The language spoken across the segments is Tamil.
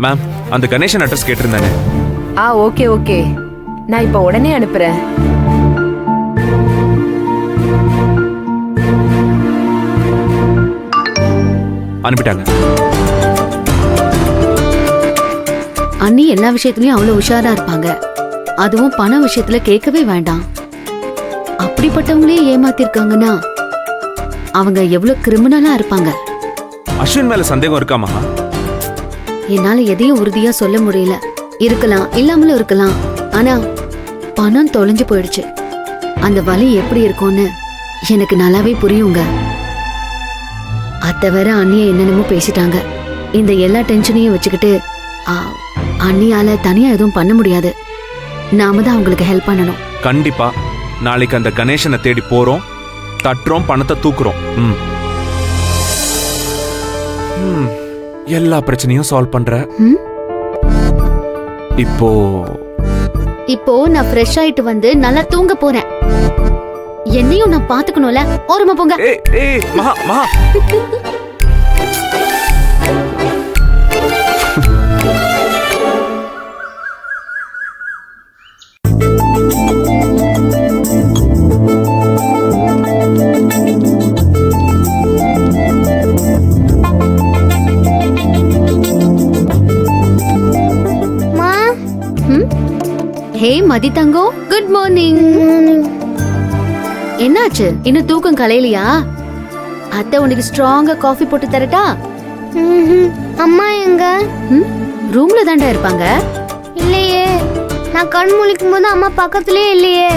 மேம், அந்த கணேசன் அட்ரஸ் கேட்டிருந்தானே. ஓகே ஓகே, நான் இப்ப உடனே அனுப்புறேன். அனுப்பிட்டாங்க. அண்ணி எல்லா விஷயத்துலயும் அவ்வளவு உஷாரா இருப்பாங்க. அதுவும் பண விஷயத்துல கேட்கவே வேண்டாம். அப்படிப்பட்டவங்களே ஏமாத்திருக்காங்கன்னா அவங்க எவ்வளவு கிரிமினலா இருப்பாங்க. அஸ்வின் மேல சந்தேகம் இருக்காமா? என்னால எதையும் உறுதியா சொல்ல முடியல. இருக்கலாம், இல்லாமலும் இருக்கலாம். ஆனா பணம் தொலைஞ்சு போயிடுச்சு. அந்த வலி எப்படி இருக்கும்னு எனக்கு நல்லாவே புரியுங்க. அத்தை வேற அண்ணிய என்னென்னமோ பேசிட்டாங்க. இந்த எல்லா டென்ஷனையும் வச்சுக்கிட்டு அண்ணியால தனியா எதுவும் பண்ண முடியாது. நாம தான் அவங்களுக்கு ஹெல்ப் பண்ணணும். கண்டிப்பா நாளைக்கு அந்த கணேசனை தேடி போறோம், தட்டுறோம், பணத்தை தூக்குறோம். எல்லா பிரச்சனையும் சால்வ் பண்ற. இப்போ நான் ஃப்ரெஷ் ஆயிட்டு வந்து நல்லா தூங்க போறேன். என்னையும் நான் பாத்துக்கணும்ல. ஓரமா போங்க. மகா மகா ஹே மதி தங்கம், குட் மார்னிங். என்னாச்சு, இன்னும் தூக்கம் கலையிலையா? அத்தை உனக்கு ஸ்ட்ராங்கா காஃபி போட்டு தரட்டா? அம்மா எங்க? ரூம்ல தாண்டா இருப்பாங்க. இல்லையே, நான் கண் முழிக்கும் போது அம்மா பக்கத்துலயே இல்லையே.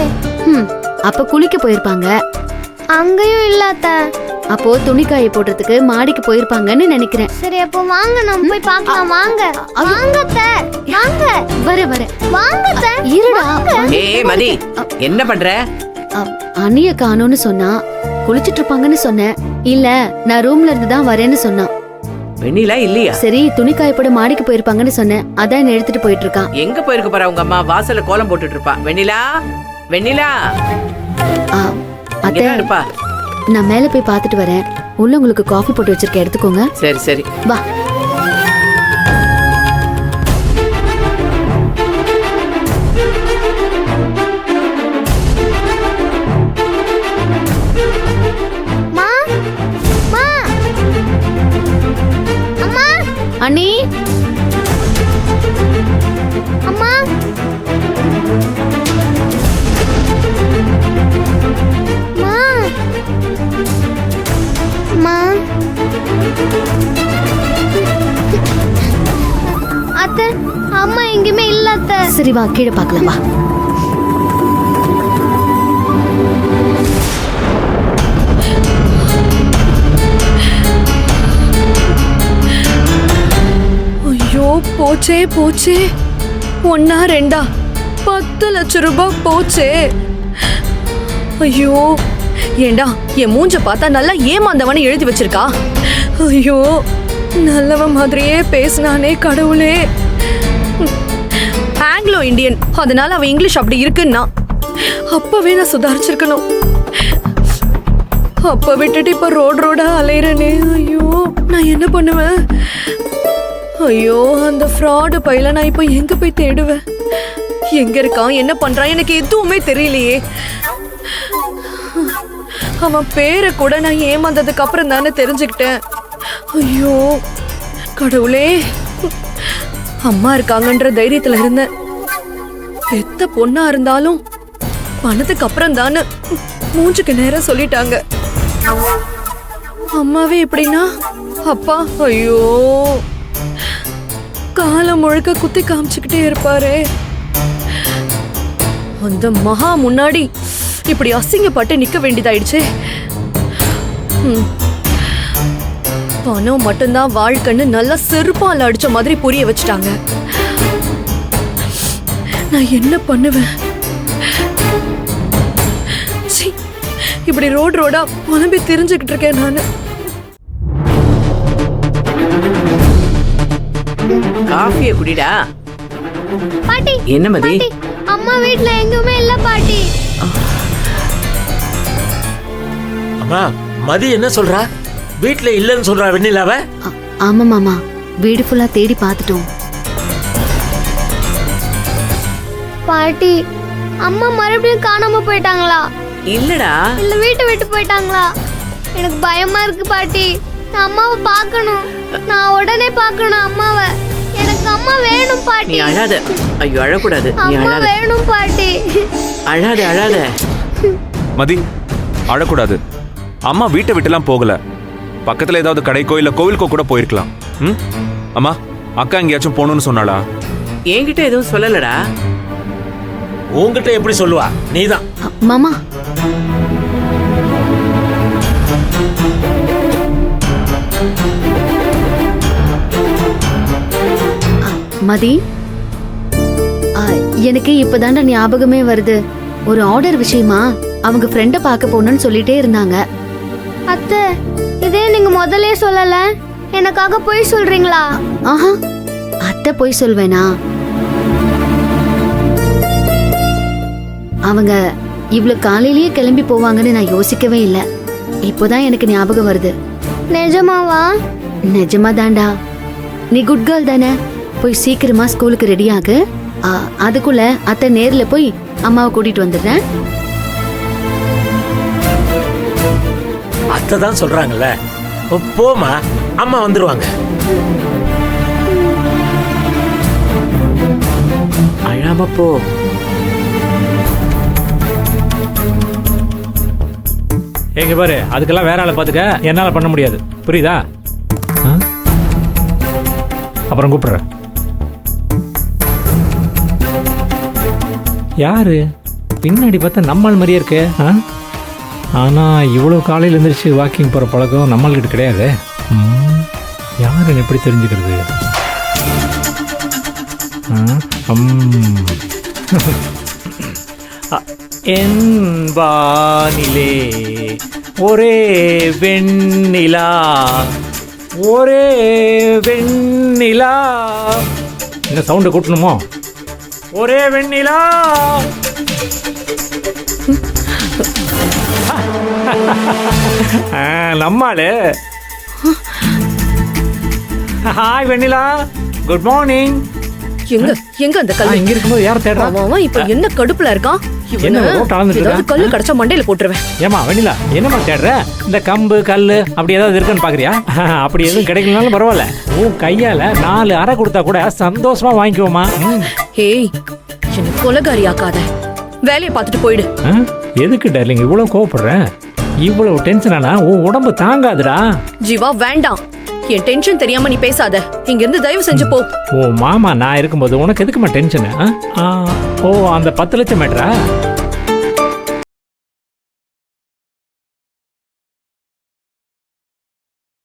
அப்ப குளிக்க போயிருப்பாங்க. அங்கேயும் இல்லாத. அப்போ துணி காய போடுறதுக்கு மாடிக்கு போயிருப்பாங்கன்னு நினைக்கிறேன். சரி, அப்போ வாங்க நம்ம போய் பார்க்கலாம். வாங்க வாங்க அத்தை, வாங்க. வர வாங்க அத்தை. இருடா. ஏய் மதி, என்ன பண்ற? அண்ணிய காணோன்னு சொன்னா. குளிச்சிட்டு இருப்பாங்கன்னு சொன்னேன். இல்ல, நான் ரூம்ல இருந்து தான் வரேன்னு சொன்னா. வெண்ணிலா இல்லையா? சரி, துணி காயப்போட மாடிக்கு போயிருப்பாங்கன்னு சொன்னேன். அதான் என்ன எடுத்துட்டு போயிட்டு இருக்கான். எங்க போயிருக்க போறா? உங்க அம்மா வாசல்ல கோலம் போட்டுட்டு இருப்பா. வெண்ணிலா, வெண்ணிலா அத்தை இருப்பா. நான் மேல போய் பாத்துட்டு வரேன். உள்ள உங்களுக்கு காஃபி போட்டு வச்சிருக்கேன், எடுத்துக்கோங்க. சரி சரி, வா. அண்ணி, அம்மா, அத்தை, அம்மா எங்கேயுமே இல்ல அத்தை. சரி வா, கீழே பார்க்கலாம் வா. ஐயோ, போச்சே போச்சே. 1 2 10 லட்சம் ரூபாய் போச்சே. ஐயோ, ஏண்டா என் மூஞ்ச பார்த்தா நல்லா ஏமாந்தவனு எழுதி வச்சிருக்கா. ஐயோ, நல்லவன் மாதிரியே பேசினானே கடவுளே. ஆங்கிலோ இந்தியன், அதனால அவன் இங்கிலீஷ் அப்படி இருக்குன்னா அப்பவே நான் சுதாரிச்சிருக்கணும். அப்ப விட்டுட்டு இப்ப ரோடா அலையிறனே. ஐயோ, நான் என்ன பண்ணுவேன்? ஐயோ, அந்த ஃப்ராடு பையல நான் இப்ப எங்க போய் தேடுவேன்? எங்க இருக்கான், என்ன பண்றான், எனக்கு எதுவுமே தெரியலையே. அவன் பேரை கூட நான் ஏமாந்ததுக்கு அப்புறம் தானே தெரிஞ்சுக்கிட்டேன். ஐயோ கடவுளே, அம்மா இருக்காங்கன்ற தைரியத்துல இருந்தேன். பெத்த பொண்ணா இருந்தாலும் பணத்துக்கு அப்புறம் தானே மூஞ்சுக்கு நேரம் சொல்லிட்டாங்க. அம்மாவே எப்படின்னா அப்பா ஐயோ காலம் முழுக்க குத்தி காமிச்சுக்கிட்டே இருப்பாரே. அந்த மகா முன்னாடி இப்படி அசிங்கப்பட்டு நிக்க வேண்டியதாயிடுச்சு. பணம் மட்டும்தான் வாழ்க்கைன்னு நல்லா செருப்பால் அடிச்ச மாதிரி புரிய வச்சுட்டாங்க. நான் என்ன பண்ணுவேன்? இப்படி ரோடா புலம்பி தெரிஞ்சுக்கிட்டு இருக்கேன் நானு. காஃபியை குடிடா. பாட்டி, என்ன மதி? அம்மா வீட்ல எங்குமே இல்ல பாட்டி. அம்மா, மதி என்ன சொல்றா? வீட்ல இல்லன்னு சொல்றா வெண்ணிலாவ? ஆமா மாமா, வீடு ஃபுல்லா தேடி பார்த்துட்டோம். பாட்டி அம்மா மறுபடியும் காணாம போயிட்டாங்களா இல்லடா, இல்ல வீட்டை விட்டு போயிட்டாங்களா? எனக்கு பயமா இருக்கு பாட்டி. நான் அம்மாவை பார்க்கணும். நான் உடனே பார்க்கணும் அம்மாவை. எனக்கு அம்மா வேணும் நீ பாட்டி. அழாத. ஐயோ, அழக்கூடாது. நீ அம்மா அழாத. வேணும் பாட்டி. அழாத அழாத. மதி அழக்கூடாது. அம்மா வீட்டை விட்டுலாம் போகல. பக்கத்துல ஏதாவது கடைக்கோ இல்ல கோவிலுக்கோ கூட போயிருக்கலாம். ம் அம்மா, அக்கா எங்கேயாச்சும் போகணும்னு சொன்னாளா? என்கிட்ட எதுவும் சொல்லலடா. உன்கிட்ட எப்படி சொல்லுவா? நீதான். மாமா, மதி, எனக்கு இப்பதான்டா ஞாபகமே வருது. ஒரு ஆர்டர் விஷயமா அவங்க ஃப்ரெண்ட பார்க்க போகணும்னு சொல்லிட்டே இருந்தாங்க. அத்தை, இதே நீங்க முதல்லயே சொல்லல. எனக்காக போய் சொல்றீங்களா? ஆஹா, அத்தை போய் சொல்வேனா? அவங்க இவ்வளவு காலையிலேயே கிளம்பி போவாங்கன்னு நான் யோசிக்கவே இல்லை. இப்போதான் எனக்கு ஞாபகம் வருது. நிஜமாவா? நிஜமா தாண்டா. நீ குட் கேர்ள் தானே? போய் சீக்கிரமா ஸ்கூலுக்கு ரெடி ஆகு. அதுக்குள்ள அத்தை நேர்ல போய் அம்மாவை கூட்டிட்டு வந்துடுறேன். அத்தை தான் சொல்றாங்கல்ல, போமா, அம்மா வந்துருவாங்க. அழாம போ. எங்க பாரு, அதுக்கெல்லாம் வேற ஆளை பார்த்துக்க, என்னால பண்ண முடியாது. புரியுதா? அப்புறம் கூப்பிடுறேன். யாரு பின்னாடி பார்த்தா நம்மால் மாதிரியே இருக்கு. ஆனா இவ்வளவு காலையில் எழுந்திரிச்சு வாக்கிங் போற பழக்கம் நம்மள்கிட்ட கிடையாது. யாருன்னு எப்படி தெரிஞ்சுக்கிறது? என் வானிலே ஒரே வெண்ணிலா, ஒரே வெண்ணிலா. என்ன சவுண்டு கூட்டணுமோ? ஒரே வெண்ணிலா. நம்மாளு. ஹாய் வெண்ணிலா, குட் மார்னிங். எங்க எங்க அந்த கல்லு? இங்க இருக்கும்போது யார தேடுறா? அவன் இப்ப என்ன கடுப்புல இருக்கான்? என்ன ரோட் அளந்துட்டு ஏதாவது இருக்க? கல்லு கிடைச்சா மண்டையில போட்டுருவேன். ஏமா வெண்ணிலா, என்னமா தேடுற? இந்த கம்பு கல்லு அப்படி ஏதாவது இருக்குன்னு பாக்குறியா? அப்படி எதுவும் கிடைக்கலனாலும் பரவாயில்ல. உன் கையால 4 அறை கொடுத்தா கூட சந்தோஷமா வாங்கிக்குவோமா? ஏய், என்ன கொலைகாரி ஆக்காத. வேலையை பார்த்துட்டு போயிடு. எதுக்கு டார்லிங் இவ்வளவு கோவப்படுற? இவ்வளவு டென்ஷன் ஆனா உன் உடம்பு தாங்காதுடா. ஜீவா வேண்டாம். என் டென்ஷன் தெரியாம நீ பேசாத. இங்க இருந்து தயவு செஞ்சு போ. ஓ மாமா, நான் இருக்கும்போது உனக்கு எதுக்குமா டென்ஷன்? ஓ அந்த 10 லட்சம் மேட்டரா?